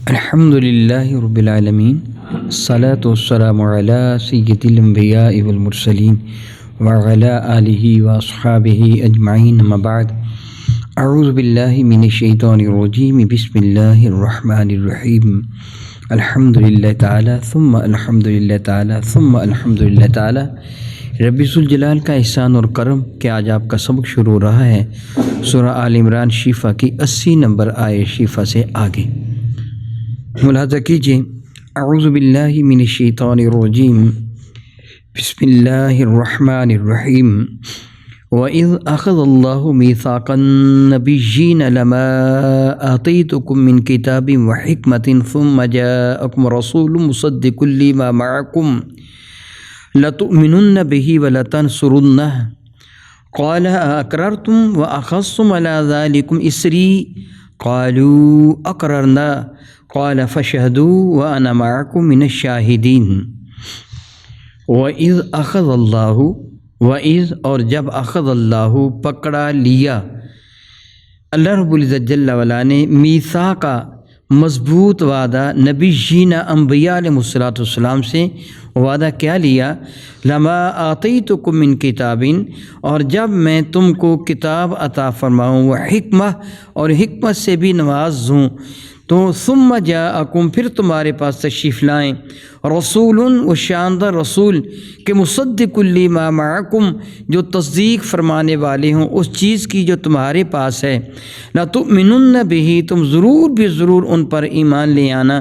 الحمد للہ رب العالمین الصلاۃ والسلام علی سید الانبیاء والمرسلین وعلی آلہ واصحابہ اجمعین اما بعد اعوذ باللہ من الشیطان الرجیم بسم اللہ الرحمن الرحیم الحمد للہ تعالی ثم الحمد للہ تعالی ثم الحمد للہ تعالی۔ رب ذوالجلال کا احسان اور کرم کہ آج آپ کا سبق شروع ہو رہا ہے سورہ آل عمران شیفہ کی 80 نمبر آیت شیفہ سے آگے۔ ملاحظہ کیجیے، اعوذ باللہ من الشیطان الرجیم بسم اللہ الرحمن الرحیم وَإِذْ أَخَذَ اللَّهُ مِيثَاقَ النَّبِيِّينَ لَمَا آتَيْتُكُم مِّن كِتَابٍ وَحِكْمَةٍ ثُمَّ جَاءَكُمْ رَسُولٌ مُصَدِّقٌ لِّمَا مَعَكُمْ لَتُؤْمِنُنَّ بِهِ وَلَتَنصُرُنَّهُ قَالَ أَأَقْرَرْتُمْ وَأَخَذْتُمْ عَلَىٰ ذَلِكُمْ إِصْرِي قَالُوا أَقْرَرْنَا قَالَ فَاشْهَدُوا وَأَنَا مَعَكُم مِّنَ الشَّاهِدِينَ۔ وَإِذْ أَخَذَ اللَّهُ، وَإِذْ اور جب اخذ اللہ پکڑا لیا اللہ رب العزت جل وعلا نے میثاق مضبوط وعدہ نبیین انبیاء علیہ السلام سے وعدہ کیا لیا، لما آتیتکم من کتاب، اور جب میں تم کو کتاب عطا فرماؤں، وہ حکمہ اور حکمت سے بھی نوازوں، تو ثم جاءکم پھر تمہارے پاس تشریف لائیں رسول، و شاندار رسول کہ مصدق لما معکم جو تصدیق فرمانے والے ہوں اس چیز کی جو تمہارے پاس ہے، لتؤمنن بہ تم ضرور بھی ضرور ان پر ایمان لے آنا،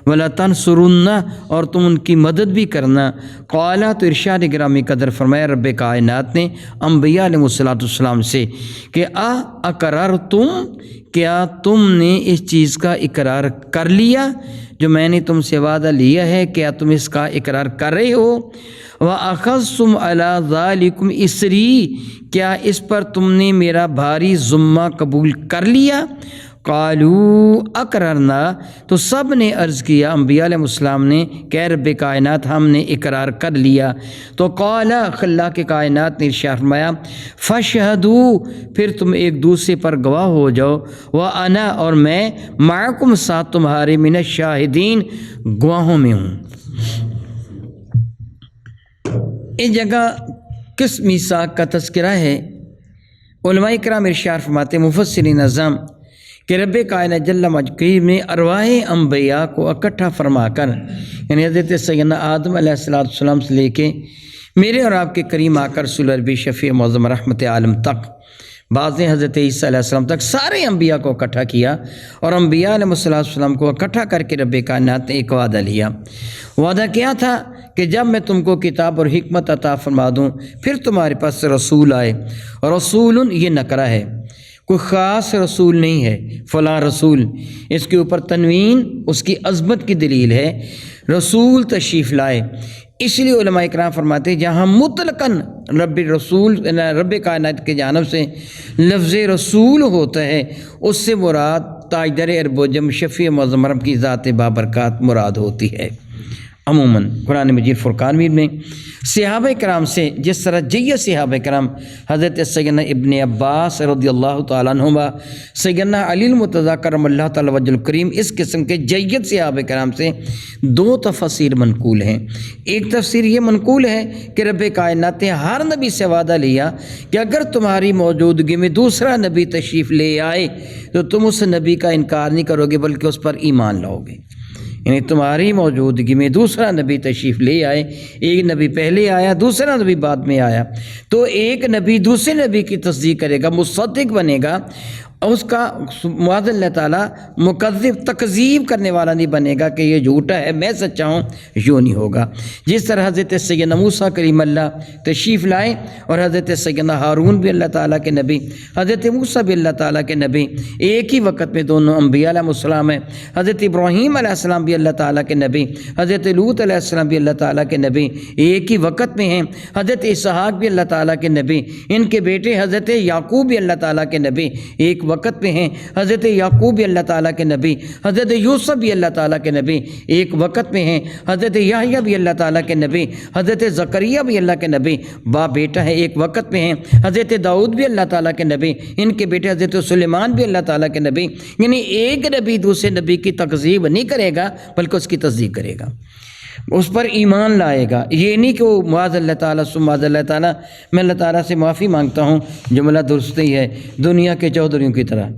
ولتنصرن اور تم ان کی مدد بھی کرنا۔ قالا تو ارشاد گرامی قدر فرمایا رب کائنات نے انبیاء علیہ السلام سے کہ اقررتم، کیا تم نے اس چیز کا اقرار کر لیا جو میں نے تم سے وعدہ لیا ہے، کیا تم اس کا اقرار کر رہے ہو؟ وَأَخَذْتُمْ عَلَىٰ ذَلِكُمْ إِصْرِي، کیا اس پر تم نے میرا بھاری ذمہ قبول کر لیا؟ قالوا اقررنا، تو سب نے عرض کیا انبیاء علیہ السلام نے کہ رب کائنات ہم نے اقرار کر لیا۔ تو قال اللہ کے کائنات نے ارشاد فرمایا فاشہدوا، پھر تم ایک دوسرے پر گواہ ہو جاؤ، وانا اور میں معکم ساتھ تمہارے من الشاہدین گواہوں میں ہوں۔ اس جگہ کس میثاق کا تذکرہ ہے؟ علماء کرام ارشاد فرماتے مفسرین اعظم کہ رب کائنات جل مجدہ نے ارواح انبیاء کو اکٹھا فرما کر، یعنی حضرت سیدنا آدم علیہ السلام سے لے کے میرے اور آپ کے کریم آقا رسول عربی شفیع معظم رحمت عالم تک، بعض نے حضرت عیسیٰ علیہ السلام تک سارے انبیاء کو اکٹھا کیا، اور انبیاء علیہ السلام کو اکٹھا کر کے رب کائنات نے ایک وعدہ لیا۔ وعدہ کیا تھا کہ جب میں تم کو کتاب اور حکمت عطا فرما دوں پھر تمہارے پاس رسول آئے، رسول یہ نکرہ ہے، کوئی خاص رسول نہیں ہے فلاں رسول، اس کے اوپر تنوین اس کی عظمت کی دلیل ہے، رسول تشریف لائے۔ اس لیے علماء اکرام فرماتے ہیں جہاں مطلقاً رب کائنات کے جانب سے لفظ رسول ہوتا ہے اس سے مراد تاجدار ارب و جم شفیع معظم رب کی ذات بابرکات مراد ہوتی ہے۔ عموماً قرآن مجید فرقان میں صحابہ کرام سے جس طرح جیت صحابہ کرام حضرت سیدنا ابن عباس رضی اللہ تعالیٰ عنہما، سیدنا علی المرتضیٰ کرم اللہ تعالیٰ وجہ الکریم، اس قسم کے جیت صحابہ کرام سے دو تفسیر منقول ہیں۔ ایک تفسیر یہ منقول ہے کہ رب کائنات نے ہر نبی سے وعدہ لیا کہ اگر تمہاری موجودگی میں دوسرا نبی تشریف لے آئے تو تم اس نبی کا انکار نہیں کرو گے بلکہ اس پر ایمان لاؤ گے، یعنی تمہاری موجودگی میں دوسرا نبی تشریف لے آئے، ایک نبی پہلے آیا دوسرا نبی بعد میں آیا تو ایک نبی دوسرے نبی کی تصدیق کرے گا، مصدق بنے گا، اس کا معاذ اللہ تعالیٰ مکذب تکذیب کرنے والا نہیں بنے گا کہ یہ جھوٹا ہے میں سچا ہوں، یوں نہیں ہوگا۔ جس طرح حضرت سیدنا موسیٰ کلیم اللہ تشریف لائے اور حضرت سیدنا ہارون بھی اللہ تعالیٰ کے نبی، حضرت موسیٰ بھی اللہ تعالیٰ کے نبی، ایک ہی وقت میں دونوں انبیاء علیہ السلام ہیں، حضرت ابراہیم علیہ السلام بھی اللہ تعالیٰ کے نبی، حضرت لوط علیہ السلام بھی اللہ تعالیٰ کے نبی ایک ہی وقت میں ہیں، حضرت اسحاق بھی اللہ تعالیٰ کے نبی، ان کے بیٹے حضرت یعقوب بھی اللہ تعالیٰ کے نبی ایک وقت پہ ہیں حضرت یعقوب بھی اللہ تعالیٰ کے نبی، حضرت یوسف بھی اللہ تعالیٰ کے نبی ایک وقت پہ ہیں، حضرت یحییٰ بھی اللہ تعالیٰ کے نبی، حضرت زکریا بھی اللہ کے نبی باپ بیٹا ہے ایک وقت پہ ہیں، حضرت داؤد بھی اللہ تعالیٰ کے نبی، ان کے بیٹے حضرت سلیمان بھی اللہ تعالیٰ کے نبی۔ یعنی ایک نبی دوسرے نبی کی تکذیب نہیں کرے گا بلکہ اس کی تصدیق کرے گا، اس پر ایمان لائے گا۔ یہ نہیں کہ وہ معاذ اللہ تعالیٰ معاذ اللہ تعالیٰ، میں اللہ تعالیٰ سے معافی مانگتا ہوں، جملہ درست ہی ہے، دنیا کے چودھریوں کی طرح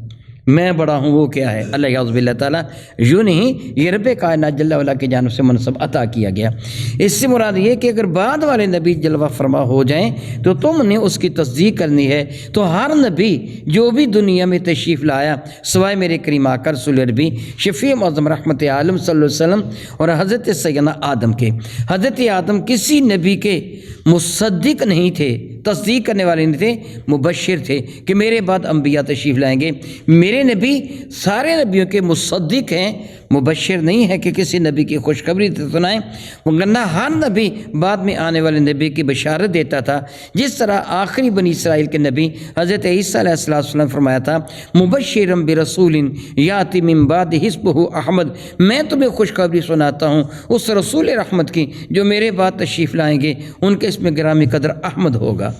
میں بڑا ہوں وہ کیا ہے، اللہ یعوذ باللہ تعالیٰ، یوں نہیں، یہ رب کائنات جل وعلا کی جانب سے منصب عطا کیا گیا۔ اس سے مراد یہ کہ اگر بعد والے نبی جلوہ فرما ہو جائیں تو تم نے اس کی تصدیق کرنی ہے۔ تو ہر نبی جو بھی دنیا میں تشریف لایا سوائے میرے کریم آقا رسول عربی شفیع معظم رحمت عالم صلی اللہ علیہ وسلم اور حضرت سیدنا آدم کے، حضرت آدم کسی نبی کے مصدق نہیں تھے، تصدیق کرنے والے نہیں تھے، مبشر تھے کہ میرے بعد انبیاء تشریف لائیں گے۔ میرے نبی سارے نبیوں کے مصدق ہیں، مبشر نہیں ہے کہ کسی نبی کی خوشخبری سنائیں، ورنہ ہر نبی بعد میں آنے والے نبی کی بشارت دیتا تھا۔ جس طرح آخری بنی اسرائیل کے نبی حضرت عیسیٰ علیہ السلام نے فرمایا تھا مبشرا برسول یاتی من بعد اسمہ احمد، میں تمہیں خوشخبری سناتا ہوں اس رسول رحمت کی جو میرے بعد تشریف لائیں گے، ان کے اسم گرامی قدر احمد ہوگا۔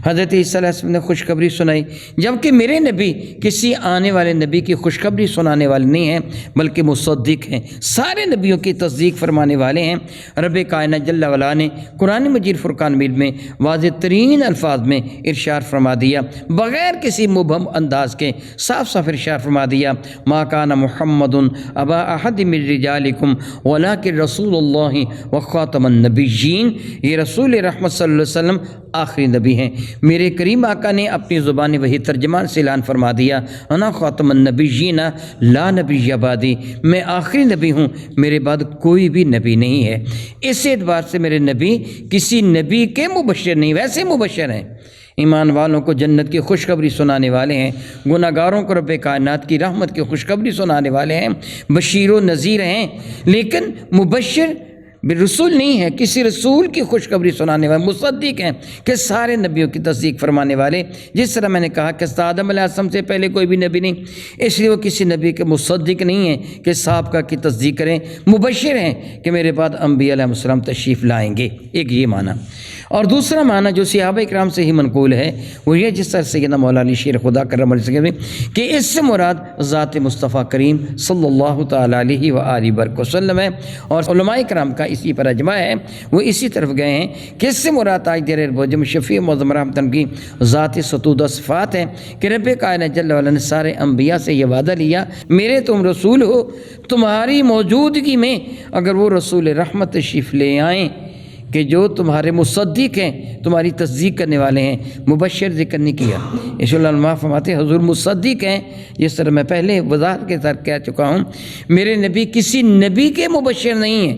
حضرت عیسیٰ علیہ السلام نے خوشخبری سنائی، جبکہ میرے نبی کسی آنے والے نبی کی خوشخبری سنانے والے نہیں ہیں بلکہ مصدق ہیں، سارے نبیوں کی تصدیق فرمانے والے ہیں۔ رب کائنات جل وعلا نے قرآن مجید فرقان مجید میں واضح ترین الفاظ میں ارشاد فرما دیا، بغیر کسی مبہم انداز کے صاف صاف ارشاد فرما دیا، ما کان محمد ابا احد من رجالکم ولکن رسول اللہ وخاتم النبیین، یہ رسول رحمت صلی اللہ علیہ وسلم آخری نبی ہیں۔ میرے کریم آقا نے اپنی زبان وحی ترجمان سے اعلان فرما دیا، انا خاتم النبیین لا نبی بعدی، میں آخری نبی ہوں، میرے بعد کوئی بھی نبی نہیں ہے۔ اس اعتبار سے میرے نبی کسی نبی کے مبشر نہیں، ویسے مبشر ہیں، ایمان والوں کو جنت کی خوشخبری سنانے والے ہیں، گناہ گاروں کو رب کائنات کی رحمت کی خوشخبری سنانے والے ہیں، بشیر و نذیر ہیں، لیکن مبشر رسول نہیں ہے، کسی رسول کی خوشخبری سنانے والے، مصدق ہیں کہ سارے نبیوں کی تصدیق فرمانے والے۔ جس طرح میں نے کہا کہ آدم علیہ السلام سے پہلے کوئی بھی نبی نہیں، اس لیے وہ کسی نبی کے مصدق نہیں ہیں کہ سابقہ کی تصدیق کریں، مبشر ہیں کہ میرے بعد انبیاء علیہ السلام تشریف لائیں گے، ایک یہ معنی۔ اور دوسرا معنی جو صحابہ اکرام سے ہی منقول ہے وہ یہ، جس طرح سیدنا مولا علی شیر خدا کرم علیہ وسلم کہ اس سے مراد ذات مصطفیٰ کریم صلی اللہ تعالیٰ علیہ وآلہ وسلم ہے، اور علماء کرام کا اسی پر اجماع ہے، وہ اسی طرف گئے ہیں کہ اس سے مراد تاج در بوجم شفیع معظم رحمت کی ذات ستودہ صفات ہے کہ رب کائنات جل وعلا نے سارے انبیاء سے یہ وعدہ لیا، میرے تم رسول ہو، تمہاری موجودگی میں اگر وہ رسول رحمت تشریف لے آئیں کہ جو تمہارے مصدق ہیں، تمہاری تصدیق کرنے والے ہیں، مبشر ذکر نہیں کیا۔ اس لیے علماء فرماتے ہیں حضور مصدق ہیں، جس طرح میں پہلے وضاحت کے ساتھ کہہ چکا ہوں، میرے نبی کسی نبی کے مبشر نہیں ہیں،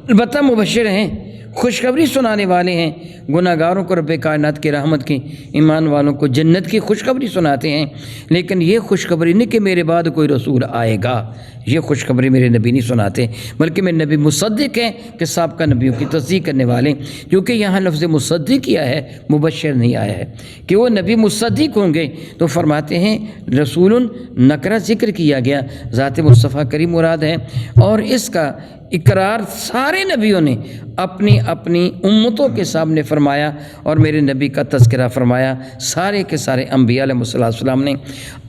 البتہ مبشر ہیں، خوشخبری سنانے والے ہیں، گناہ گاروں کو رب کائنات کی رحمت کی، ایمان والوں کو جنت کی خوشخبری سناتے ہیں، لیکن یہ خوشخبری نہیں کہ میرے بعد کوئی رسول آئے گا، یہ خوشخبری میرے نبی نہیں سناتے، بلکہ میرے نبی مصدق ہیں کہ سابقہ نبیوں کی تصدیق کرنے والے، کیونکہ یہاں لفظ مصدق کیا ہے، مبشر نہیں آیا ہے کہ وہ نبی مصدق ہوں گے، تو فرماتے ہیں رسول نکرہ ذکر کیا گیا، ذات مصطفیٰ کریم مراد ہے، اور اس کا اقرار سارے نبیوں نے اپنی اپنی امتوں کے سامنے فرمایا، اور میرے نبی کا تذکرہ فرمایا سارے کے سارے انبیاء علیہ السلام نے۔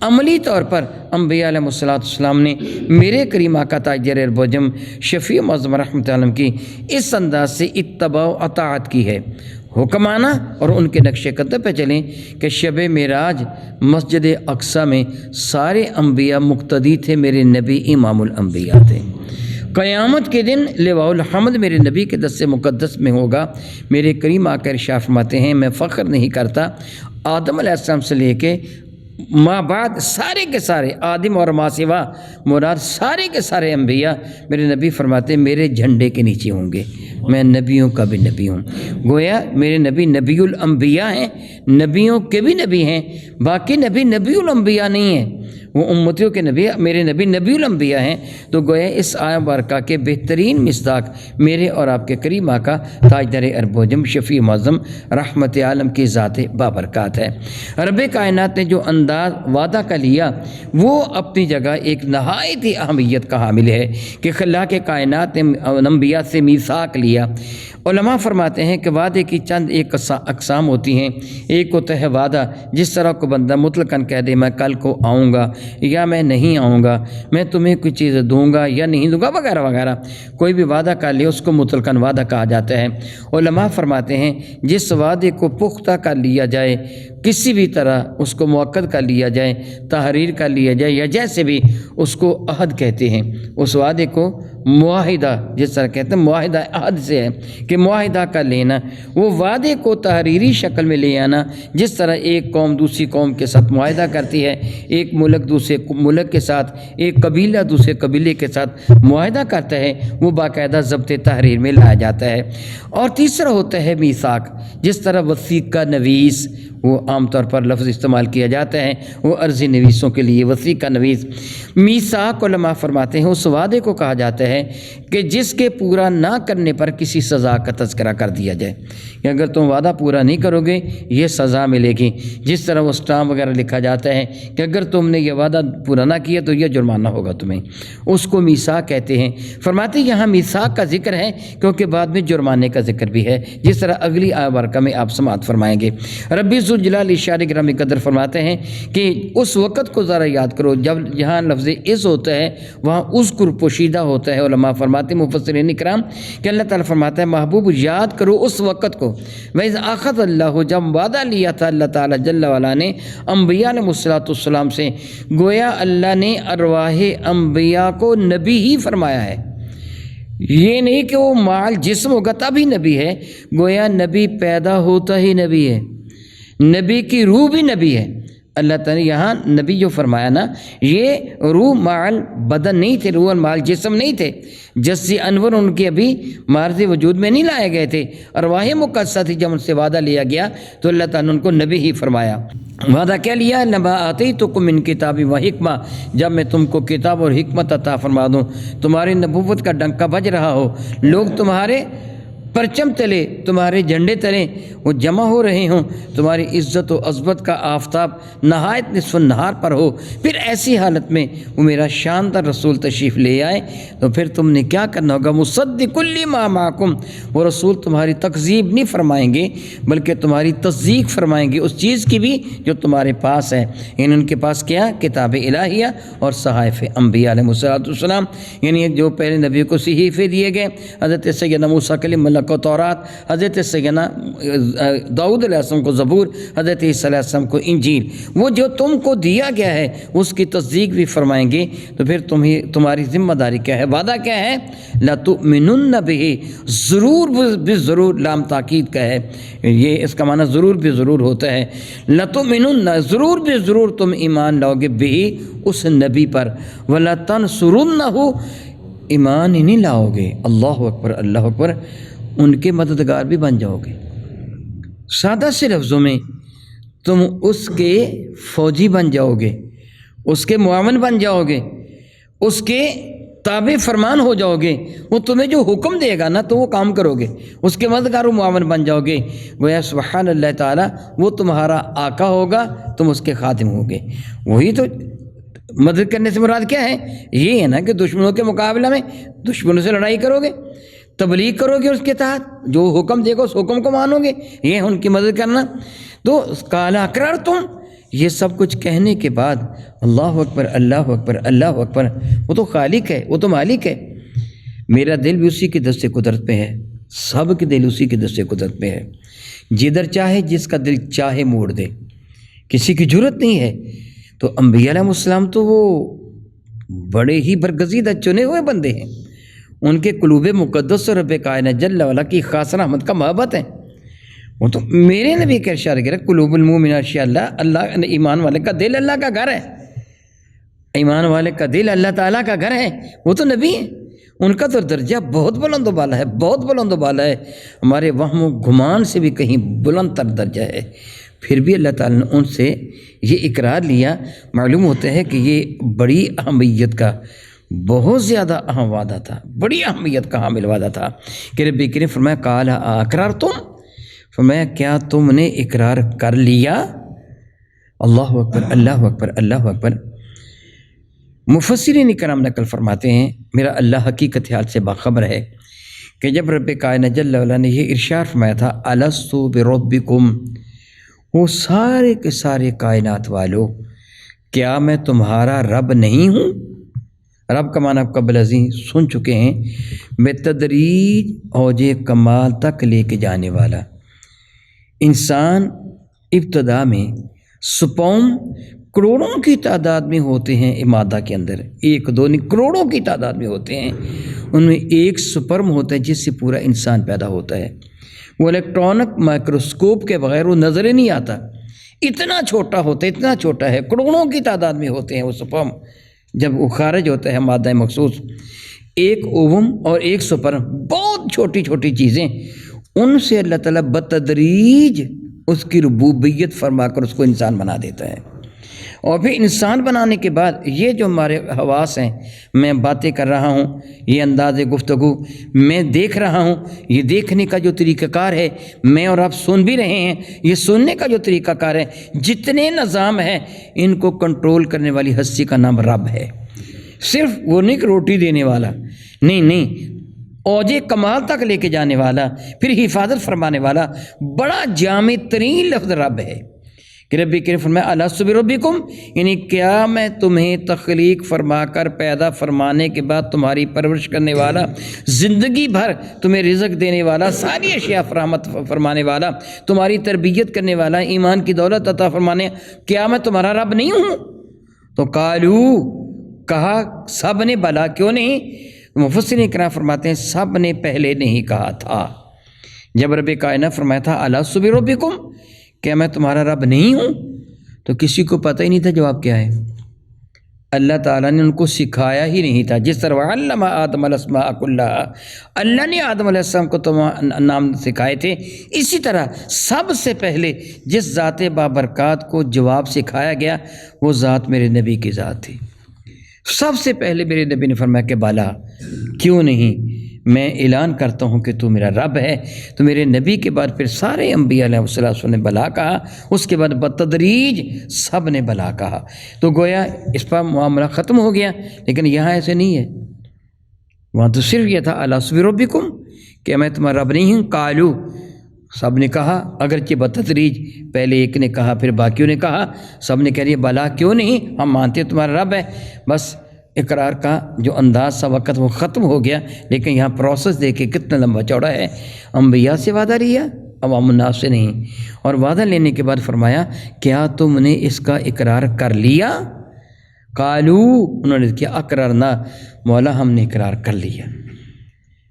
عملی طور پر انبیاء علیہ السلام نے میرے کریم آقا تاج در بوجم شفیع معظم رحمت عالم کی اس انداز سے اتباع و اطاعت کی ہے، حکم آنا اور ان کے نقش قدم پہ چلیں کہ شب معراج مسجد اقصیٰ میں سارے انبیاء مقتدی تھے، میرے نبی امام الانبیاء تھے۔ قیامت کے دن لواء الحمد میرے نبی کے دست مقدس میں ہوگا۔ میرے کریم آقا ارشاد فرماتے ہیں میں فخر نہیں کرتا، آدم علیہ السلام سے لے کے ماں بعد سارے کے سارے، آدم اور ماں سوا مراد سارے کے سارے انبیاء، میرے نبی فرماتے ہیں میرے جھنڈے کے نیچے ہوں گے، میں نبیوں کا بھی نبی ہوں۔ گویا میرے نبی نبی الانبیاء ہیں، نبیوں کے بھی نبی ہیں، باقی نبی نبی الانبیاء نہیں ہیں، وہ امتیوں کے نبی، میرے نبی نبی الانبیاء ہیں، تو گویا اس آیہ مبارکہ کے بہترین مصداق میرے اور آپ کے کریم آقا تاجدار ارب و جم شفیع معظم رحمت عالم کی ذات بابرکات ہے۔ رب کائنات نے جو انداز وعدہ کا لیا وہ اپنی جگہ ایک نہایت ہی اہمیت کا حامل ہے کہ خلا کے کائنات نے انبیاء سے میثاق لیا۔ علماء فرماتے ہیں کہ وعدے کی چند ایک اقسام ہوتی ہیں۔ ایک ہوتا ہے وعدہ، جس طرح کو بندہ مطلقاً کہہ دے میں کل کو آؤں گا یا میں نہیں آؤں گا، میں تمہیں کوئی چیز دوں گا یا نہیں دوں گا وغیرہ وغیرہ، کوئی بھی وعدہ کر لے اس کو مطلقاً وعدہ کہا جاتا ہے۔ علماء فرماتے ہیں جس وعدے کو پختہ کر لیا جائے، کسی بھی طرح اس کو مؤکد کر لیا جائے، تحریر کر لیا جائے یا جیسے بھی، اس کو عہد کہتے ہیں۔ اس وعدے کو معاہدہ، جس طرح کہتے ہیں معاہدہ عہد سے ہے کہ معاہدہ کر لینا، وہ وعدے کو تحریری شکل میں لے آنا، جس طرح ایک قوم دوسری قوم کے ساتھ معاہدہ کرتی ہے، ایک ملک دوسرے ملک کے ساتھ، ایک قبیلہ دوسرے قبیلے کے ساتھ معاہدہ کرتا ہے، وہ باقاعدہ ضبط تحریر میں لایا جاتا ہے۔ اور تیسرا ہوتا ہے میثاق، جس طرح وثیقہ نویس، وہ عام طور پر لفظ استعمال کیا جاتا ہے وہ عرضی نویسوں کے لیے وثیقہ نویس۔ میثاق علماء فرماتے ہیں اس وعدے کو کہا جاتا ہے کہ جس کے پورا نہ کرنے پر کسی سزا کا تذکرہ کر دیا جائے کہ اگر تم وعدہ پورا نہیں کرو گے یہ سزا ملے گی، جس طرح وہ اسٹامپ وغیرہ لکھا جاتا ہے کہ اگر تم نے یہ وعدہ پورا نہ کیا تو یہ جرمانہ ہوگا تمہیں، اس کو میثاق کہتے ہیں۔ فرماتے ہیں یہاں میثاق کا ذکر ہے کیونکہ بعد میں جرمانے کا ذکر بھی ہے، جس طرح اگلی آیہ مبارکہ میں آپ سماعت فرمائیں گے۔ ربی ذوالجلال اشارہ گرامی قدر فرماتے ہیں کہ اس وقت کو ذرا یاد کرو جب جہاں لفظ اس ہوتا ہے وہاں اذکر پوشیدہ ہوتا ہے۔ علماء فرماتے ہیں مفسرین اکرام کہ اللہ تعالیٰ فرماتا ہے محبوب یاد کرو اس وقت کو، وَإِذْ أَخَذَ اللَّهُ، جب وعدہ لیا تھا اللہ تعالیٰ جل وعلا نے انبیاء علیہ السلام سے، گویا اللہ نے ارواح انبیاء کو نبی ہی فرمایا ہے، یہ نہیں کہ وہ مال جسم ہوگا تبھی نبی ہے، گویا نبی پیدا ہوتا ہی نبی ہے، نبی کی روح بھی نبی ہے۔ اللہ تعالیٰ نے یہاں نبی جو فرمایا نا، یہ روح مال بدن نہیں تھے، روح مال جسم نہیں تھے، جسی انور ان کے ابھی مارز وجود میں نہیں لائے گئے تھے، ارواح مقدسہ تھی۔ جب ان سے وعدہ لیا گیا تو اللہ تعالیٰ نے ان کو نبی ہی فرمایا۔ وعدہ کیا لیا؟ نبا آتیتکم من کتاب و حکمہ، جب میں تم کو کتاب اور حکمت عطا فرما دوں، تمہاری نبوت کا ڈنکا بج رہا ہو، لوگ تمہارے پرچم تلے، تمہارے جھنڈے تلے وہ جمع ہو رہے ہوں، تمہاری عزت و عظمت کا آفتاب نہایت نصف النہار پر ہو، پھر ایسی حالت میں وہ میرا شاندار رسول تشریف لے آئے تو پھر تم نے کیا کرنا ہوگا؟ مصدق لما معکم، وہ رسول تمہاری تکذیب نہیں فرمائیں گے بلکہ تمہاری تصدیق فرمائیں گے اس چیز کی بھی جو تمہارے پاس ہے۔ یعنی ان کے پاس کیا؟ کتاب الہیہ اور صحائف انبیاء علیہ السلام، یعنی جو پہلے نبی کو صحیفے دیے گئے، حضرت سیدنا موسیٰ کلیم اللہ کو تورات، حضرت سیدنا داؤد علیہ السلام کو زبور، حضرت عیسیٰ علیہ السلام کو انجیل، وہ جو تم کو دیا گیا ہے اس کی تصدیق بھی فرمائیں گے۔ تو پھر تمہاری ذمہ داری کیا ہے؟ وعدہ کیا ہے؟ لَتُؤْمِنُنَّ بِهِ، ضرور بضرور، لام تاکید کا ہے، یہ اس کا معنی ضرور بضرور ہوتا ہے۔ لَتُؤْمِنُنَّ، ضرور بضرور تم ایمان لاؤ گے، بِهِ، اس نبی پر، وَلَتَنْصُرُنَّهُ، ایمان ہی نہیں لاؤ گے، اللہ اکبر اللہ اکبر، ان کے مددگار بھی بن جاؤ گے۔ سادہ سے لفظوں میں تم اس کے فوجی بن جاؤ گے، اس کے معاون بن جاؤ گے، اس کے تابع فرمان ہو جاؤ گے، وہ تمہیں جو حکم دے گا نا تو وہ کام کرو گے، اس کے مددگار و معاون بن جاؤ گے۔ گویا سبحان اللہ تعالیٰ وہ تمہارا آقا ہوگا، تم اس کے خادم ہوگے۔ وہی تو مدد کرنے سے مراد کیا ہے؟ یہ ہے نا کہ دشمنوں کے مقابلہ میں دشمنوں سے لڑائی کرو گے، تبلیغ کرو گے، اس کے تحت جو حکم دے گا اس حکم کو مانو گے، یہ ہے ان کی مدد کرنا۔ تو قال اقررتم، یہ سب کچھ کہنے کے بعد اللہ اکبر اللہ اکبر اللہ اکبر، وہ تو خالق ہے، وہ تو مالک ہے، میرا دل بھی اسی کی دست قدرت پہ ہے، سب کے دل اسی کی دست قدرت پہ ہے، جدھر چاہے جس کا دل چاہے موڑ دے، کسی کی جرت نہیں ہے۔ تو انبیاء علیہ السلام تو وہ بڑے ہی برگزیدہ چنے ہوئے بندے ہیں، ان کے قلوب مقدس اور رب کائنات جل وعلا کی خاص رحمت کا محبت ہے۔ وہ تو میرے نبی کا ارشاد ہے قلوب المؤمن اشیاء اللہ، اللہ ایمان والے کا دل اللہ کا گھر ہے، ایمان والے کا دل اللہ تعالیٰ کا گھر ہے، وہ تو نبی ہیں، ان کا تو درجہ بہت بلند و بالا ہے، بہت بلند و بالا ہے، ہمارے وہم و گمان سے بھی کہیں بلند تر درجہ ہے۔ پھر بھی اللہ تعالیٰ نے ان سے یہ اقرار لیا۔ معلوم ہوتا ہے کہ یہ بڑی اہمیت کا، بہت زیادہ اہم وعدہ تھا، بڑی اہمیت کا حامل وعدہ تھا کہ رب کریم فرمایا قال اقرار تم، فرمایا کیا تم نے اقرار کر لیا؟ اللہ اکبر، اللہ اکبر، اللہ اکبر۔ مفسرین کرام نقل فرماتے ہیں، میرا اللہ حقیقت حال سے باخبر ہے کہ جب رب کائنات جل وعلا نے یہ ارشاد فرمایا تھا الست بربکم، وہ سارے کے سارے کائنات والو، کیا میں تمہارا رب نہیں ہوں؟ رب کا معنی آپ قبل ازیں سن چکے ہیں، بتدریج اوج کمال تک لے کے جانے والا۔ انسان ابتدا میں سپرم کروڑوں کی تعداد میں ہوتے ہیں، مادہ کے اندر ایک دو نہیں کروڑوں کی تعداد میں ہوتے ہیں، ان میں ایک سپرم ہوتا ہے جس سے پورا انسان پیدا ہوتا ہے۔ وہ الیکٹرانک مائکروسکوپ کے بغیر وہ نظر ہی نہیں آتا، اتنا چھوٹا ہوتا ہے، اتنا چھوٹا ہے، کروڑوں کی تعداد میں ہوتے ہیں وہ سپرم۔ جب وہ خارج ہوتا ہے مادہ مخصوص، ایک اووم اور ایک سپرم، بہت چھوٹی چھوٹی چیزیں، ان سے اللہ تعالیٰ بتدریج اس کی ربوبیت فرما کر اس کو انسان بنا دیتا ہے۔ اور پھر انسان بنانے کے بعد یہ جو ہمارے حواس ہیں، میں باتیں کر رہا ہوں، یہ انداز گفتگو میں دیکھ رہا ہوں، یہ دیکھنے کا جو طریقہ کار ہے، میں اور آپ سن بھی رہے ہیں، یہ سننے کا جو طریقہ کار ہے، جتنے نظام ہیں ان کو کنٹرول کرنے والی ہستی کا نام رب ہے۔ صرف وہ نہیں کہ روٹی دینے والا، نہیں، اوج کمال تک لے کے جانے والا، پھر حفاظت فرمانے والا، بڑا جامع ترین لفظ رب ہے کہ رب کریم فرمایا الست بربکم، یعنی کیا میں تمہیں تخلیق فرما کر پیدا فرمانے کے بعد تمہاری پرورش کرنے والا، زندگی بھر تمہیں رزق دینے والا، ساری اشیاء فراہمت فرمانے والا، تمہاری تربیت کرنے والا، ایمان کی دولت عطا فرمانے، کیا میں تمہارا رب نہیں ہوں؟ تو قالو، کہا سب نے، بلا کیوں نہیں؟ مفسرین کرام فرماتے ہیں سب نے پہلے نہیں کہا تھا۔ جب رب کائنات فرمایا تھا الست بربکم، کیا میں تمہارا رب نہیں ہوں، تو کسی کو پتہ ہی نہیں تھا جواب کیا ہے۔ اللہ تعالیٰ نے ان کو سکھایا ہی نہیں تھا، جس طرح علم آدم الاسماء کلھا، اللہ نے آدم علیہ السلام کو نام سکھائے تھے، اسی طرح سب سے پہلے جس ذات بابرکات کو جواب سکھایا گیا وہ ذات میرے نبی کی ذات تھی۔ سب سے پہلے میرے نبی نے فرمایا کہ بالا کیوں نہیں، میں اعلان کرتا ہوں کہ تو میرا رب ہے۔ تو میرے نبی کے بعد پھر سارے انبیاء علیہ السلام نے بلا کہا، اس کے بعد بتدریج سب نے بلا کہا، تو گویا اس پر معاملہ ختم ہو گیا۔ لیکن یہاں ایسے نہیں ہے، وہاں تو صرف یہ تھا الست بربکم، کہ میں تمہارا رب نہیں ہوں۔ قالو، سب نے کہا، اگرچہ بتدریج، پہلے ایک نے کہا پھر باقیوں نے کہا، سب نے کہہ دیا بلا کیوں نہیں، ہم مانتے ہیں تمہارا رب ہے۔ بس اقرار کا جو انداز سا وقت وہ ختم ہو گیا، لیکن یہاں پروسیس دیکھے کتنا لمبا چوڑا ہے۔ انبیاء سے وعدہ لیا، عوام الناس سے نہیں، اور وعدہ لینے کے بعد فرمایا کیا تم نے اس کا اقرار کر لیا؟ قالو، انہوں نے کیا اقررنا، مولا ہم نے اقرار کر لیا۔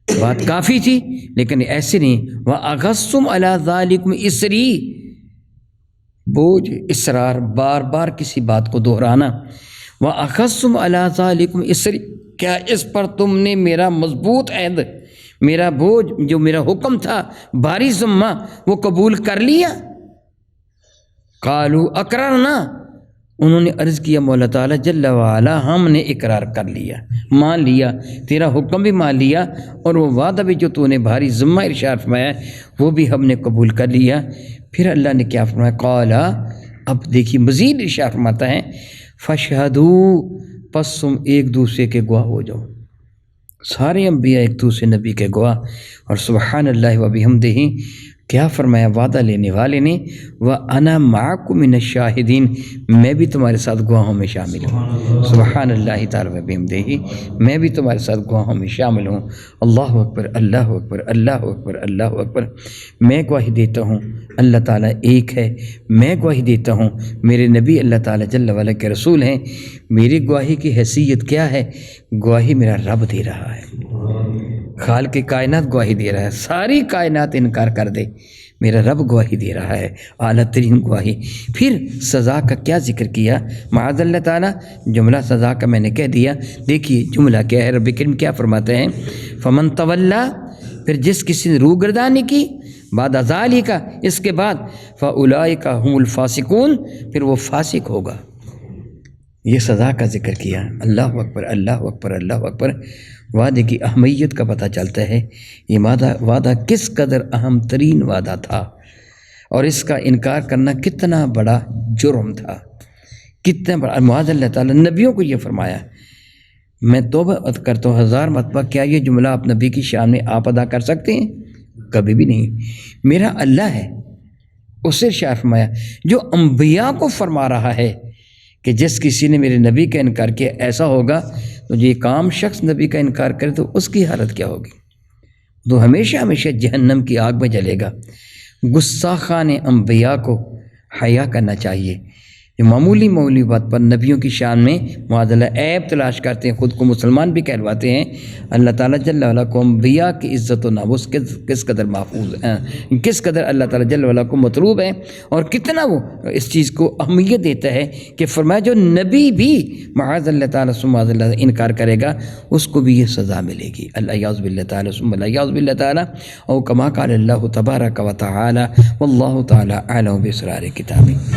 بات کافی تھی، لیکن ایسے نہیں۔ وَأَغَصُّمْ عَلَىٰ ذَلِكُمْ اِسْرِي، بوجھ، اصرار، بار بار کسی بات کو دہرانا۔ وَأَخَذْتُمْ عَلَىٰ ذَلِكُمْ اِسْرِي، کیا اس پر تم نے میرا مضبوط عہد، میرا بوجھ، جو میرا حکم تھا، بھاری ذمہ، وہ قبول کر لیا؟ قالوا اقررنا، انہوں نے عرض کیا مولا تعالیٰ جل وعلا ہم نے اقرار کر لیا، مان لیا، تیرا حکم بھی مان لیا، اور وہ وعدہ بھی جو تو نے بھاری ذمہ ارشاد فرمایا وہ بھی ہم نے قبول کر لیا۔ پھر اللہ نے کیا فرمایا؟ قالا، اب دیکھیے مزید ارشاد فرماتا ہے فَاشْهَدُوا، پس تم ایک دوسرے کے گواہ ہو جاؤ۔ سارے انبیاء ایک دوسرے نبی کے گواہ، اور سبحان اللہ و بحمدہ، کیا فرمایا وعدہ لینے والے نے، وَأَنَا مَعَكُمْ مِنَ الشَّاهِدِينَ، میں بھی تمہارے ساتھ گواہوں میں شامل ہوں۔ سبحان اللہ تعالیٰ و بحمدہ، میں بھی تمہارے ساتھ گواہوں میں شامل ہوں۔ اللہ اکبر، اللہ اکبر، اللہ اکبر، اللہ اکبر۔ میں گواہی دیتا ہوں اللہ تعالیٰ ایک ہے، میں گواہی دیتا ہوں میرے نبی اللہ تعالیٰ جل وعلا کے رسول ہیں۔ میری گواہی کی حیثیت کیا ہے؟ گواہی میرا رب دے رہا ہے، خالق کائنات گواہی دے رہا ہے، ساری کائنات انکار کر دے، میرا رب گواہی دے رہا ہے، اعلیٰ ترین گواہی۔ پھر سزا کا کیا ذکر کیا؟ معاذ اللہ تعالیٰ، جملہ سزا کا میں نے کہہ دیا، دیکھیے جملہ کیا ہے، رب کریم کیا فرماتے ہیں؟ فمن تولا، پھر جس کسی نے روگردانی کی، بعد ذالک، اس کے بعد فاولئک هم الفاسقون، پھر وہ فاسق ہوگا۔ یہ سزا کا ذکر کیا۔ اللہ اکبر، اللہ اکبر، اللہ اکبر۔ وعدے کی اہمیت کا پتہ چلتا ہے، یہ وعدہ کس قدر اہم ترین وعدہ تھا، اور اس کا انکار کرنا کتنا بڑا جرم تھا، کتنا بڑا۔ معاذ اللہ تعالیٰ نبیوں کو یہ فرمایا، میں توبہ کرتا ہوں 1000 مرتبہ، کیا یہ جملہ آپ نبی کی شان میں آپ ادا کر سکتے ہیں؟ کبھی بھی نہیں۔ میرا اللہ ہے، اس سے ارشاد فرمایا جو انبیاء کو فرما رہا ہے کہ جس کسی نے میرے نبی کا انکار کیا ایسا ہوگا، تو یہ کام شخص نبی کا انکار کرے تو اس کی حالت کیا ہوگی؟ تو ہمیشہ ہمیشہ جہنم کی آگ میں جلے گا۔ گستاخان انبیاء کو حیا کرنا چاہیے، جو معمولی بات پر نبیوں کی شان میں معاذ اللہ عیب تلاش کرتے ہیں، خود کو مسلمان بھی کہلواتے ہیں۔ اللہ تعالیٰ جل وعلا کو انبیاء کی عزت و ناموس کس قدر محفوظ ہیں، کس قدر اللہ تعالیٰ جل وعلا کو مطلوب ہے، اور کتنا وہ اس چیز کو اہمیت دیتا ہے کہ فرمایا جو نبی بھی معاذ اللہ تعالیٰ ثم معاذ اللہ انکار کرے گا اس کو بھی یہ سزا ملے گی۔ اللہ یعوذ باللہ تعالیٰ ثم اللہ یعوذ باللہ تعالیٰ، او کما قال اللہ تبارک و تعالی، واللہ تعالی اعلم باسرار کتابہ۔